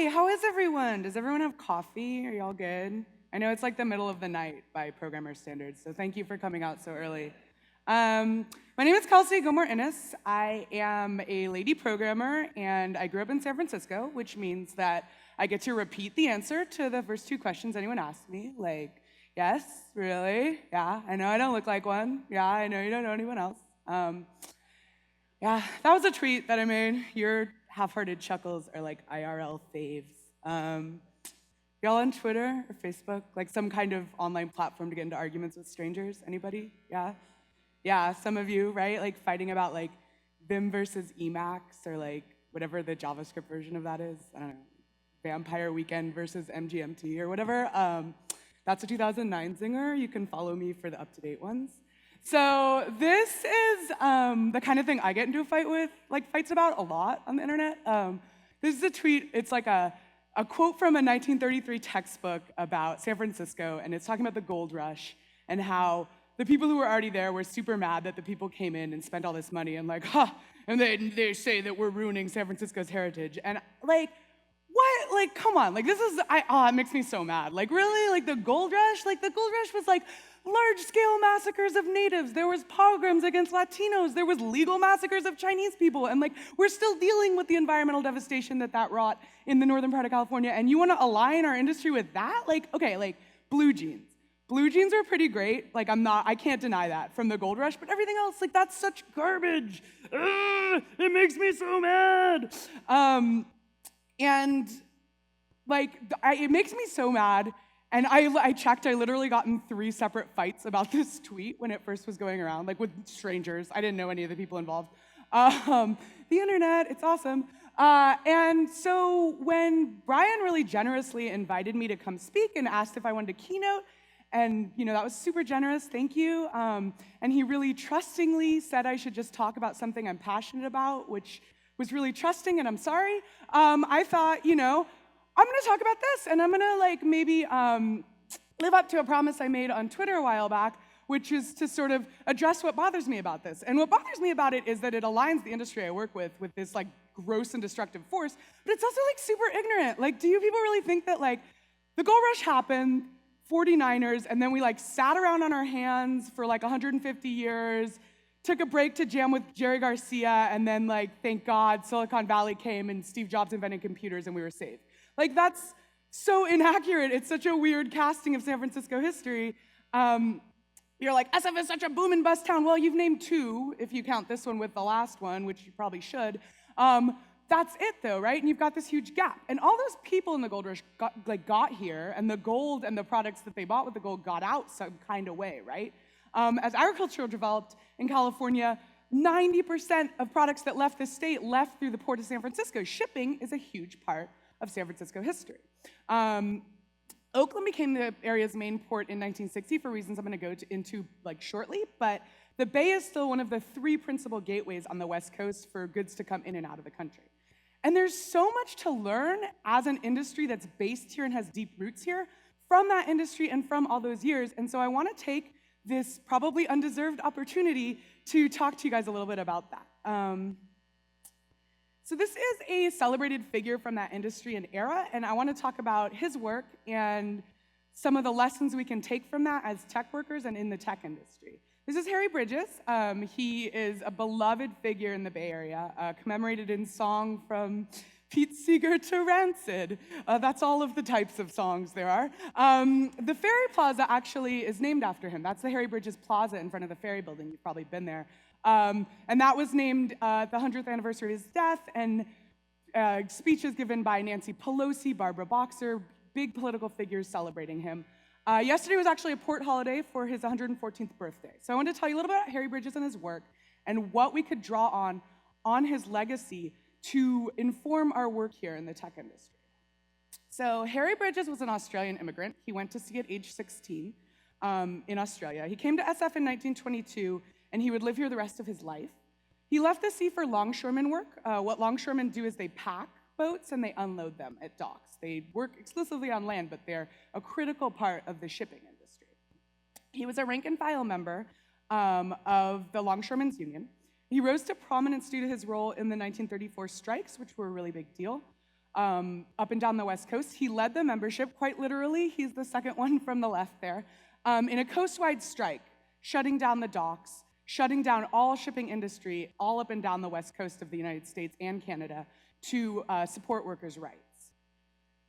Hi, how is everyone? Does everyone have coffee? Are y'all good? I know it's like the middle of the night by programmer standards, so thank you for coming out so early. My name is Kelsey Gilmore-Innis. I am a lady programmer, and I grew up in San Francisco, which means that I get to repeat the answer to the first two questions anyone asked me. Like, yes, really? Yeah, I know I don't look like one. Yeah, I know you don't know anyone else. Yeah, that was a tweet that I made. Your half-hearted chuckles are like IRL faves. Y'all on Twitter or Facebook? Like some kind of online platform to get into arguments with strangers? Anybody? Yeah? Yeah, some of you, right? Like fighting about like Vim versus Emacs or like whatever the JavaScript version of that is. I don't know. Vampire Weekend versus MGMT or whatever. That's a 2009 zinger. You can follow me for the up-to-date ones. So this is the kind of thing I get into a fight with, like fights about a lot on the internet. This is a tweet. It's like a quote from a 1933 textbook about San Francisco, and it's talking about the gold rush and how the people who were already there were super mad that the people came in and spent all this money and like, and they say that we're ruining San Francisco's heritage. And like, what? Like, come on. Like, it makes me so mad. Like, really? Like, the gold rush? Like, the gold rush was like large-scale massacres of natives. There was pogroms against Latinos. There was legal massacres of Chinese people. And like, we're still dealing with the environmental devastation that wrought in the northern part of California. And you want to align our industry with that? Like, okay, like, blue jeans. Blue jeans are pretty great. Like, I can't deny that from the gold rush, but everything else, like, that's such garbage. Ugh, it makes me so mad. And like, it makes me so mad. And I checked, I literally got in 3 separate fights about this tweet when it first was going around, like with strangers. I didn't know any of the people involved. The internet, it's awesome. And so when Brian really generously invited me to come speak and asked if I wanted to keynote, and that was super generous, thank you. And he really trustingly said I should just talk about something I'm passionate about, which was really trusting, and I'm sorry. I thought, I'm gonna talk about this, and I'm gonna like maybe live up to a promise I made on Twitter a while back, which is to sort of address what bothers me about this. And what bothers me about it is that it aligns the industry I work with this like gross and destructive force, but it's also like super ignorant. Like, do you people really think that like the gold rush happened, 49ers, and then we like sat around on our hands for like 150 years, took a break to jam with Jerry Garcia, and then like, thank God, Silicon Valley came and Steve Jobs invented computers and we were saved. Like, that's so inaccurate. It's such a weird casting of San Francisco history. You're like, SF is such a boom and bust town. Well, you've named 2, if you count this one with the last one, which you probably should. That's it, though, right? And you've got this huge gap. And all those people in the gold rush got here, and the gold and the products that they bought with the gold got out some kind of way, right? As agriculture developed in California, 90% of products that left the state left through the port of San Francisco. Shipping is a huge part of San Francisco history. Oakland became the area's main port in 1960 for reasons I'm going to go into like shortly, but the Bay is still one of the 3 principal gateways on the West Coast for goods to come in and out of the country. And there's so much to learn as an industry that's based here and has deep roots here from that industry and from all those years. And so I want to take this probably undeserved opportunity to talk to you guys a little bit about that. So this is a celebrated figure from that industry and era, and I want to talk about his work and some of the lessons we can take from that as tech workers and in the tech industry. This is Harry Bridges. He is a beloved figure in the Bay Area, commemorated in song from Pete Seeger to Rancid. That's all of the types of songs there are. The Ferry Plaza actually is named after him. That's the Harry Bridges Plaza in front of the Ferry Building. You've probably been there. And that was named the 100th anniversary of his death, and speeches given by Nancy Pelosi, Barbara Boxer, big political figures celebrating him. Yesterday was actually a port holiday for his 114th birthday. So I want to tell you a little bit about Harry Bridges and his work and what we could draw on his legacy to inform our work here in the tech industry. So Harry Bridges was an Australian immigrant. He went to sea at age 16 in Australia. He came to SF in 1922, and he would live here the rest of his life. He left the sea for longshoremen work. What longshoremen do is they pack boats and they unload them at docks. They work exclusively on land, but they're a critical part of the shipping industry. He was a rank and file member of the Longshoremen's Union. He rose to prominence due to his role in the 1934 strikes, which were a really big deal. up and down the West Coast. He led the membership, quite literally, he's the second one from the left there, in a coast-wide strike, shutting down the docks, shutting down all shipping industry all up and down the West Coast of the United States and Canada to support workers' rights.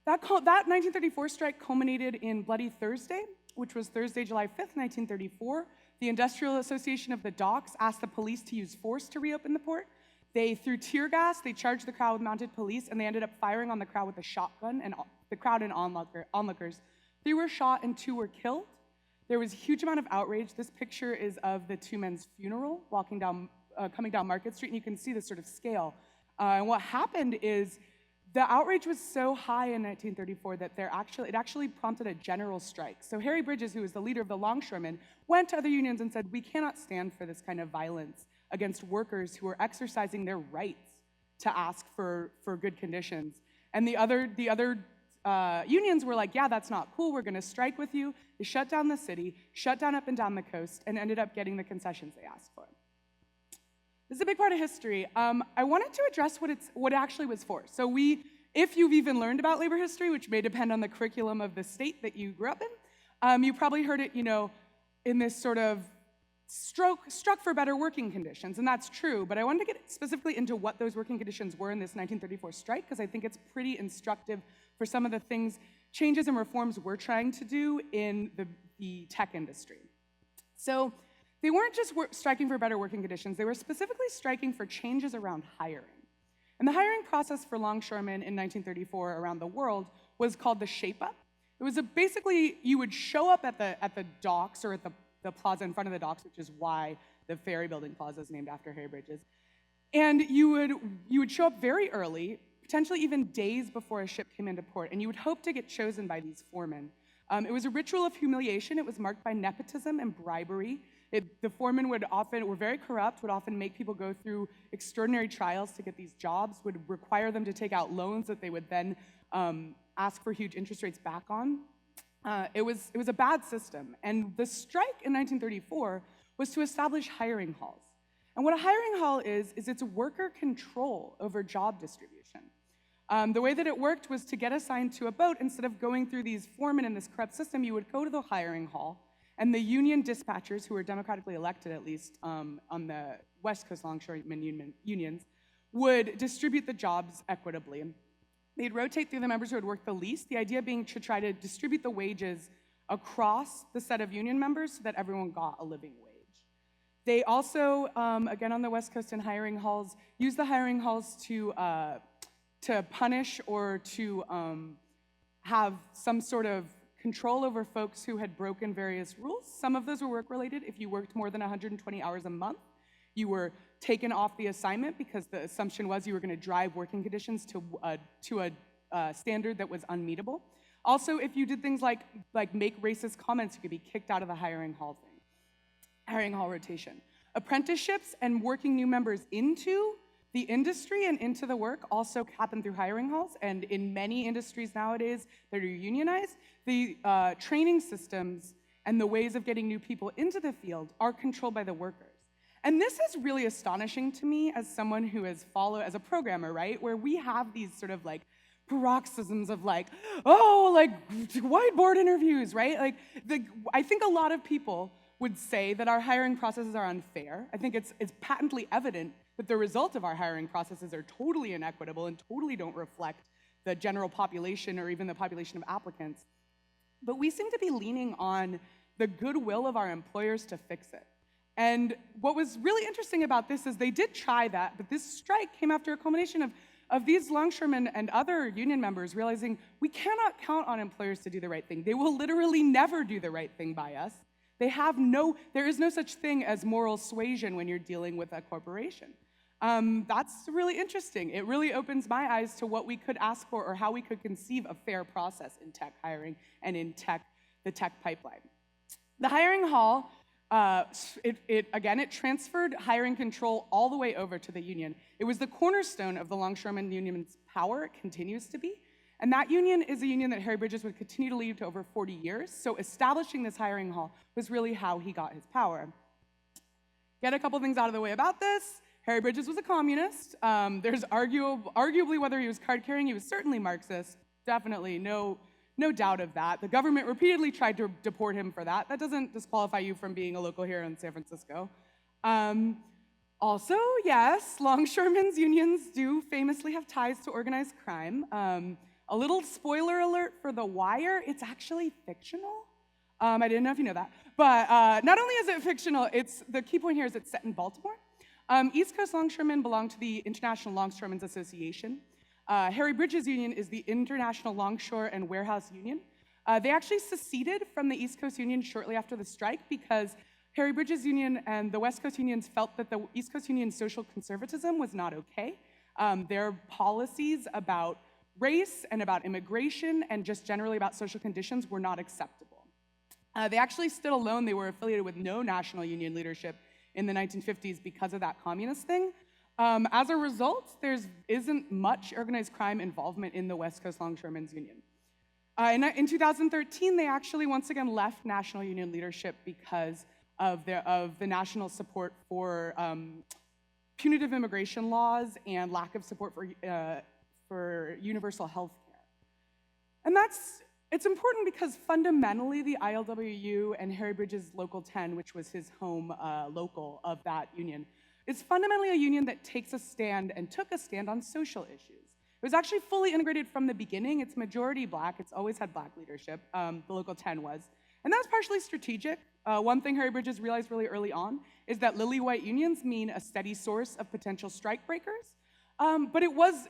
That 1934 strike culminated in Bloody Thursday, which was Thursday, July 5th, 1934. The Industrial Association of the Docks asked the police to use force to reopen the port. They threw tear gas, they charged the crowd with mounted police, and they ended up firing on the crowd with a shotgun, and the crowd and onlookers. 3 were shot and 2 were killed. There was a huge amount of outrage. This picture is of the 2 men's funeral, coming down Market Street, and you can see this sort of scale. And what happened is the outrage was so high in 1934 that it actually prompted a general strike. So Harry Bridges, who was the leader of the longshoremen, went to other unions and said, "We cannot stand for this kind of violence against workers who are exercising their rights to ask for good conditions." And the other unions were like, "Yeah, that's not cool. We're going to strike with you." They shut down the city, shut down up and down the coast, and ended up getting the concessions they asked for. This is a big part of history. I wanted to address what it actually was for. So if you've even learned about labor history, which may depend on the curriculum of the state that you grew up in, you probably heard it, in this sort of struck for better working conditions, and that's true, but I wanted to get specifically into what those working conditions were in this 1934 strike, because I think it's pretty instructive for some of the changes and reforms we're trying to do in the tech industry. So they weren't just striking for better working conditions, they were specifically striking for changes around hiring. And the hiring process for longshoremen in 1934 around the world was called the shape-up. It was basically, you would show up at the docks or at the plaza in front of the docks, which is why the ferry building plaza is named after Harry Bridges. And you would show up very early, potentially even days before a ship came into port, and you would hope to get chosen by these foremen. It was a ritual of humiliation. It was marked by nepotism and bribery. The foremen were very corrupt, would often make people go through extraordinary trials to get these jobs, would require them to take out loans that they would then ask for huge interest rates back on. It was a bad system. And the strike in 1934 was to establish hiring halls. And what a hiring hall is it's worker control over job distribution. The way that it worked was to get assigned to a boat, instead of going through these foremen in this corrupt system, you would go to the hiring hall, and the union dispatchers, who were democratically elected at least on the West Coast longshoremen unions, would distribute the jobs equitably. They'd rotate through the members who had worked the least, the idea being to try to distribute the wages across the set of union members so that everyone got a living wage. They also, again on the West Coast in hiring halls, used the hiring halls to punish or to have some sort of control over folks who had broken various rules. Some of those were work-related. If you worked more than 120 hours a month, you were taken off the assignment because the assumption was you were going to drive working conditions to a standard that was unmeetable. Also, if you did things like make racist comments, you could be kicked out of the hiring hall rotation. Apprenticeships and working new members into the industry and into the work also happen through hiring halls, and in many industries nowadays that are unionized, the training systems and the ways of getting new people into the field are controlled by the workers. And this is really astonishing to me as someone who has followed, as a programmer, right, where we have these sort of paroxysms of whiteboard interviews, right? I think a lot of people would say that our hiring processes are unfair. I think it's patently evident that the result of our hiring processes are totally inequitable and totally don't reflect the general population or even the population of applicants. But we seem to be leaning on the goodwill of our employers to fix it. And what was really interesting about this is they did try that, but this strike came after a culmination of these longshoremen and other union members realizing we cannot count on employers to do the right thing. They will literally never do the right thing by us. There is no such thing as moral suasion when you're dealing with a corporation. That's really interesting. It really opens my eyes to what we could ask for or how we could conceive a fair process in tech hiring and in the tech pipeline. The hiring hall, it transferred hiring control all the way over to the union. It was the cornerstone of the longshoremen union's power. It continues to be. And that union is a union that Harry Bridges would continue to lead to over 40 years. So establishing this hiring hall was really how he got his power. Get a couple things out of the way about this. Harry Bridges was a communist. There's arguably whether he was card-carrying, he was certainly Marxist. Definitely, no doubt of that. The government repeatedly tried to deport him for that. That doesn't disqualify you from being a local hero in San Francisco. Also, yes, longshoremen's unions do famously have ties to organized crime. A little spoiler alert for The Wire, it's actually fictional. I didn't know if you know that. But not only is it fictional, the key point here is it's set in Baltimore. East Coast longshoremen belong to the International Longshoremen's Association. Harry Bridges Union is the International Longshore and Warehouse Union. They actually seceded from the East Coast Union shortly after the strike because Harry Bridges Union and the West Coast unions felt that the East Coast Union's social conservatism was not okay. Their policies about race and about immigration and just generally about social conditions were not acceptable. They actually stood alone. They were affiliated with no national union leadership in the 1950s because of that communist thing. As a result, there isn't much organized crime involvement in the West Coast Longshoremen's Union. In 2013, they actually once again left national union leadership because of the national support for punitive immigration laws and lack of support for universal health care. And it's important because fundamentally the ILWU and Harry Bridges Local 10, which was his home local of that union, is fundamentally a union that takes a stand and took a stand on social issues. It was actually fully integrated from the beginning. It's majority black. It's always had black leadership. The Local 10 was. And that's partially strategic. One thing Harry Bridges realized really early on is that lily-white unions mean a steady source of potential strike breakers. But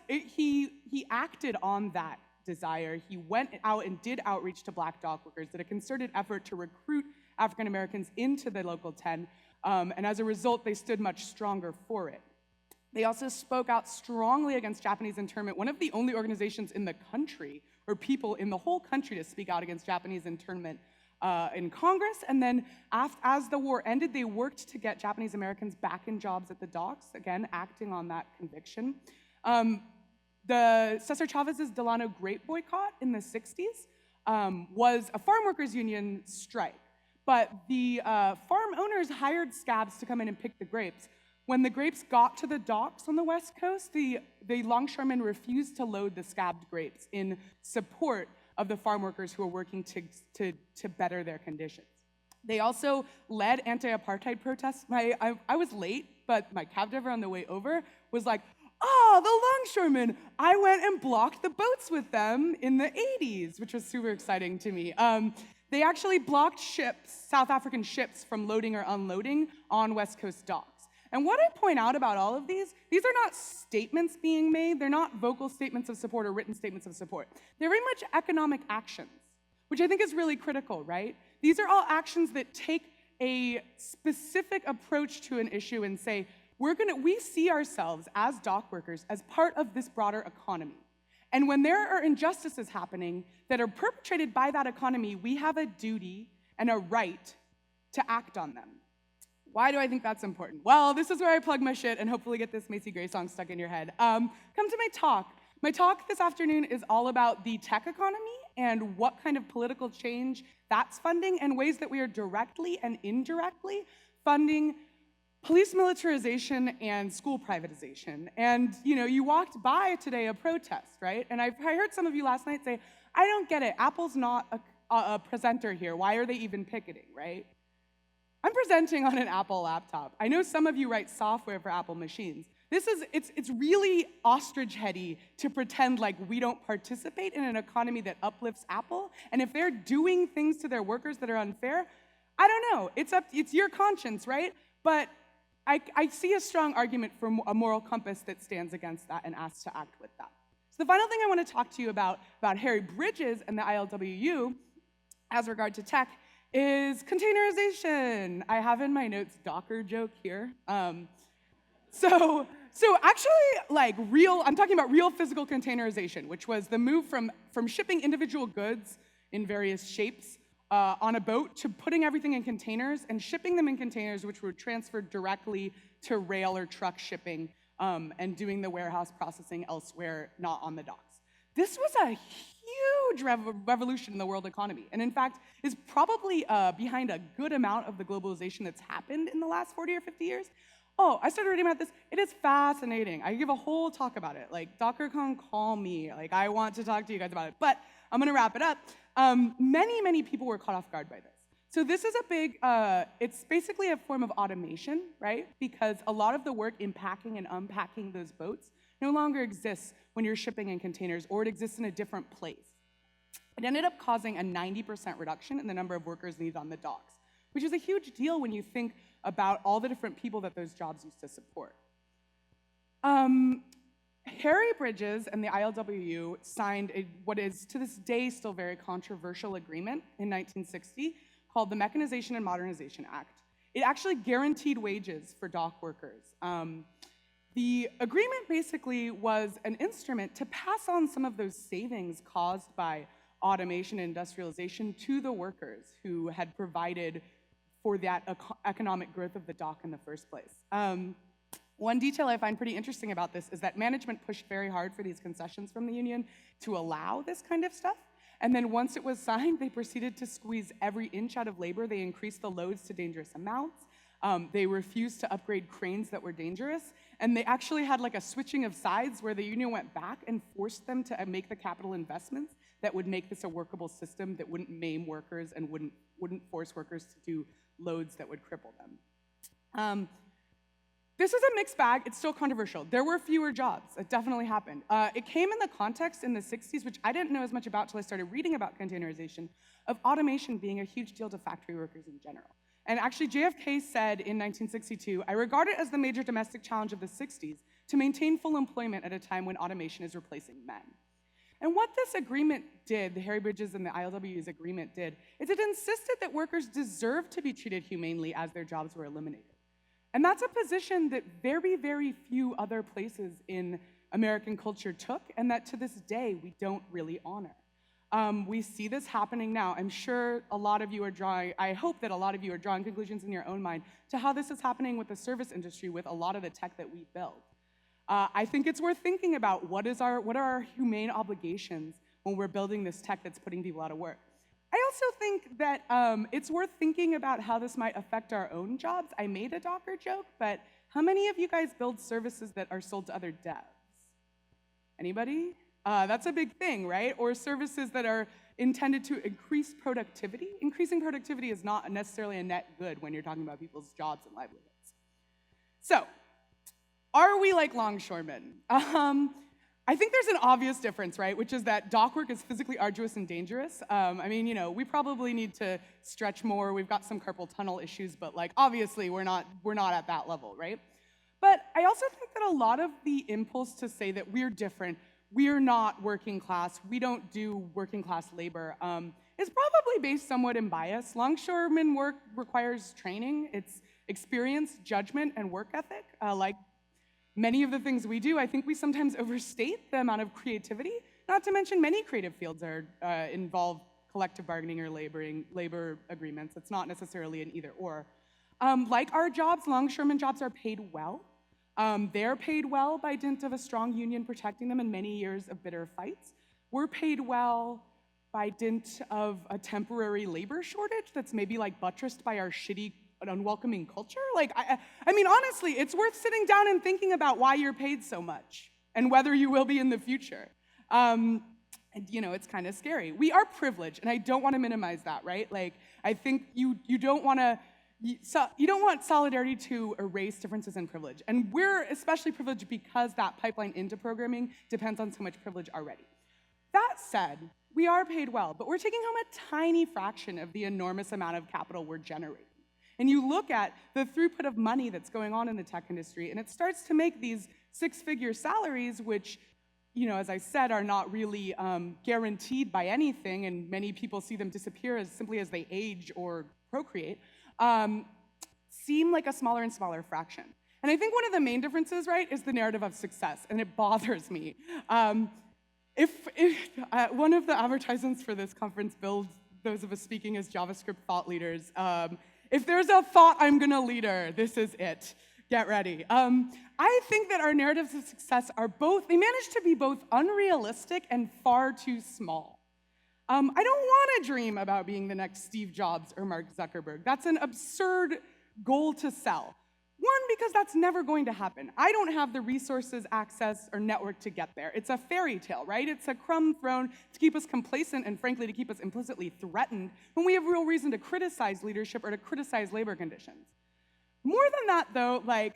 he acted on that desire. He went out and did outreach to black dock workers, did a concerted effort to recruit African Americans into the Local 10, and as a result, they stood much stronger for it. They also spoke out strongly against Japanese internment, one of the only organizations in the country, or people in the whole country, to speak out against Japanese internment in Congress. And then as the war ended, they worked to get Japanese Americans back in jobs at the docks, again, acting on that conviction. The Cesar Chavez's Delano grape boycott in the 60s was a farm workers union strike. But the farm owners hired scabs to come in and pick the grapes. When the grapes got to the docks on the West Coast, the longshoremen refused to load the scabbed grapes in support of the farm workers who were working to better their conditions. They also led anti-apartheid protests. I was late, but my cab driver on the way over was like, "Oh, the longshoremen! I went and blocked the boats with them in the 80s," which was super exciting to me. They actually blocked ships, South African ships, from loading or unloading on West Coast docks. And what I point out about all of these are not statements being made. They're not vocal statements of support or written statements of support. They're very much economic actions, which I think is really critical, right? These are all actions that take a specific approach to an issue and say, we see ourselves as dock workers as part of this broader economy. And when there are injustices happening that are perpetrated by that economy, we have a duty and a right to act on them. Why do I think that's important? Well, this is where I plug my shit and hopefully get this Macy Gray song stuck in your head. Come to my talk. My talk this afternoon is all about the tech economy and what kind of political change that's funding and ways that we are directly and indirectly funding police militarization and school privatization. And you walked by today a protest, right? And I heard some of you last night say, "I don't get it. Apple's not a presenter here. Why are they even picketing," right? I'm presenting on an Apple laptop. I know some of you write software for Apple machines. It's really ostrich-heady to pretend like we don't participate in an economy that uplifts Apple. And if they're doing things to their workers that are unfair, I don't know. It's your conscience, right? But I see a strong argument for a moral compass that stands against that and asks to act with that. So the final thing I want to talk to you about Harry Bridges and the ILWU as regard to tech is containerization. I have in my notes Docker joke here. So actually, I'm talking about real physical containerization, which was the move from shipping individual goods in various shapes on a boat to putting everything in containers and shipping them in containers which were transferred directly to rail or truck shipping and doing the warehouse processing elsewhere, not on the docks. This was a huge revolution in the world economy, and in fact is probably behind a good amount of the globalization that's happened in the last 40 or 50 years. Oh, I started reading about this. It is fascinating. I give a whole talk about it. Like, DockerCon, call me. Like, I want to talk to you guys about it. But I'm going to wrap it up. Many people were caught off guard by this. So this is a big, it's basically a form of automation, right? Because a lot of the work in packing and unpacking those boats no longer exists when you're shipping in containers, or it exists in a different place. It ended up causing a 90% reduction in the number of workers needed on the docks, which is a huge deal when you think about all the different people that those jobs used to support. Harry Bridges and the ILWU signed what is to this day still very controversial agreement in 1960 called the Mechanization and Modernization Act. It actually guaranteed wages for dock workers. The agreement basically was an instrument to pass on some of those savings caused by automation and industrialization to the workers who had provided for that economic growth of the dock in the first place. One detail I find pretty interesting about this is that management pushed very hard for these concessions from the union to allow this kind of stuff. And then once it was signed, they proceeded to squeeze every inch out of labor. They increased the loads to dangerous amounts. They refused to upgrade cranes that were dangerous. And they actually had like a switching of sides where the union went back and forced them to make the capital investments that would make this a workable system that wouldn't maim workers and wouldn't force workers to do loads that would cripple them. This is a mixed bag. It's still controversial. There were fewer jobs. It definitely happened. It came in the context in the 60s, which I didn't know as much about until I started reading about containerization, of automation being a huge deal to factory workers in general. And actually, JFK said in 1962, "I regard it as the major domestic challenge of the 60s to maintain full employment at a time when automation is replacing men." And what this agreement did, the Harry Bridges and the ILWU's agreement did, is it insisted that workers deserved to be treated humanely as their jobs were eliminated. And that's a position that very few other places in American culture took, and that to this day we don't really honor. We see this happening now. I'm sure a lot of you are I hope that a lot of you are drawing conclusions in your own mind to how this is happening with the service industry with a lot of the tech that we build. I think it's worth thinking about what are our humane obligations when we're building this tech that's putting people out of work. I also think that it's worth thinking about how this might affect our own jobs. I made a Docker joke, but how many of you guys build services that are sold to other devs? Anybody? That's a big thing, right? Or services that are intended to increase productivity. Increasing productivity is not necessarily a net good when you're talking about people's jobs and livelihoods. So, are we like longshoremen? I think there's an obvious difference, right? Which is that dock work is physically arduous and dangerous. We probably need to stretch more. We've got some carpal tunnel issues, but like obviously we're not at that level, right? But I also think that a lot of the impulse to say that we're different, we're not working class, we don't do working class labor, is probably based somewhat in bias. Longshoreman work requires training. It's experience, judgment, and work ethic. Like many of the things we do, I think we sometimes overstate the amount of creativity, not to mention many creative fields involve collective bargaining or labor agreements. It's not necessarily an either or. Like our jobs, longshoreman jobs are paid well. They're paid well by dint of a strong union protecting them in many years of bitter fights. We're paid well by dint of a temporary labor shortage that's maybe like buttressed by our shitty and unwelcoming culture. Like, I mean, honestly, it's worth sitting down and thinking about why you're paid so much and whether you will be in the future. And it's kind of scary. We are privileged, and I don't want to minimize that, right? Like, I think you don't want solidarity to erase differences in privilege. And we're especially privileged because that pipeline into programming depends on so much privilege already. That said, we are paid well, but we're taking home a tiny fraction of the enormous amount of capital we're generating. And you look at the throughput of money that's going on in the tech industry, and it starts to make these six-figure salaries, which, as I said, are not really guaranteed by anything, and many people see them disappear as simply as they age or procreate, seem like a smaller and smaller fraction. And I think one of the main differences, right, is the narrative of success, and it bothers me. If one of the advertisements for this conference builds those of us speaking as JavaScript thought leaders, if there's a thought I'm gonna leader, this is it. Get ready. I think that our narratives of success they manage to be both unrealistic and far too small. I don't want to dream about being the next Steve Jobs or Mark Zuckerberg. That's an absurd goal to sell. One, because that's never going to happen. I don't have the resources, access, or network to get there. It's a fairy tale, right? It's a crumb thrown to keep us complacent and frankly to keep us implicitly threatened when we have real reason to criticize leadership or to criticize labor conditions. More than that though, like,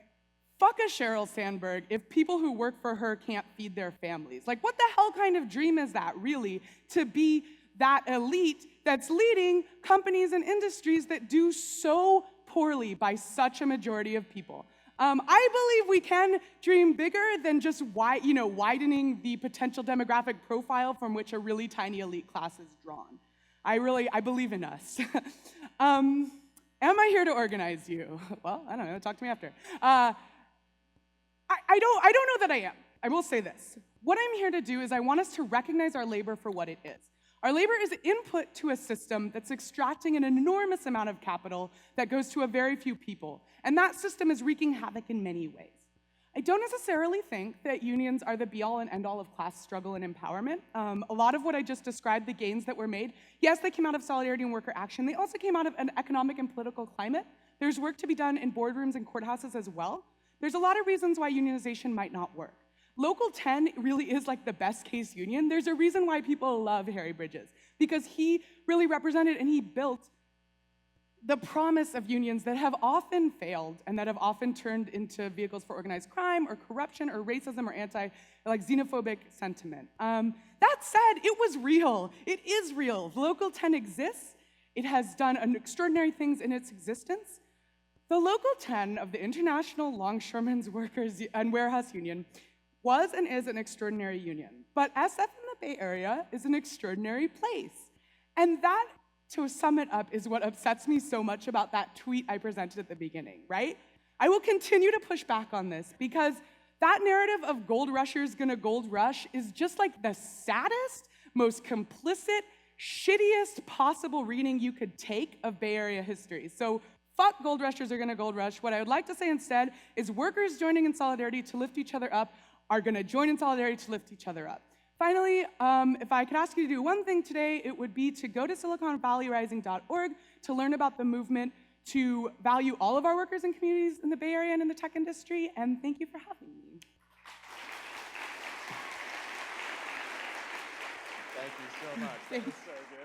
fuck a Sheryl Sandberg if people who work for her can't feed their families. Like, what the hell kind of dream is that, really, to be that elite that's leading companies and industries that do so poorly by such a majority of people? I believe we can dream bigger than just widening the potential demographic profile from which a really tiny elite class is drawn. I believe in us. Am I here to organize you? Well, I don't know, talk to me after. I don't know that I am. I will say this. What I'm here to do is I want us to recognize our labor for what it is. Our labor is input to a system that's extracting an enormous amount of capital that goes to a very few people. And that system is wreaking havoc in many ways. I don't necessarily think that unions are the be-all and end-all of class struggle and empowerment. A lot of what I just described, the gains that were made, yes, they came out of solidarity and worker action. They also came out of an economic and political climate. There's work to be done in boardrooms and courthouses as well. There's a lot of reasons why unionization might not work. Local 10 really is like the best case union. There's a reason why people love Harry Bridges, because he really represented and he built the promise of unions that have often failed and that have often turned into vehicles for organized crime or corruption or racism or xenophobic sentiment. That said, it was real. It is real. Local 10 exists. It has done extraordinary things in its existence. The Local 10 of the International Longshoremen's Workers and Warehouse Union was and is an extraordinary union. But SF in the Bay Area is an extraordinary place. And that, to sum it up, is what upsets me so much about that tweet I presented at the beginning, right? I will continue to push back on this because that narrative of gold rushers gonna gold rush is just like the saddest, most complicit, shittiest possible reading you could take of Bay Area history. So fuck gold rushers are gonna gold rush. What I would like to say instead is workers joining in solidarity to lift each other up are gonna join in solidarity to lift each other up. Finally, if I could ask you to do one thing today, it would be to go to siliconvalleyrising.org to learn about the movement to value all of our workers and communities in the Bay Area and in the tech industry, and thank you for having me. Thank you so much. That was so good.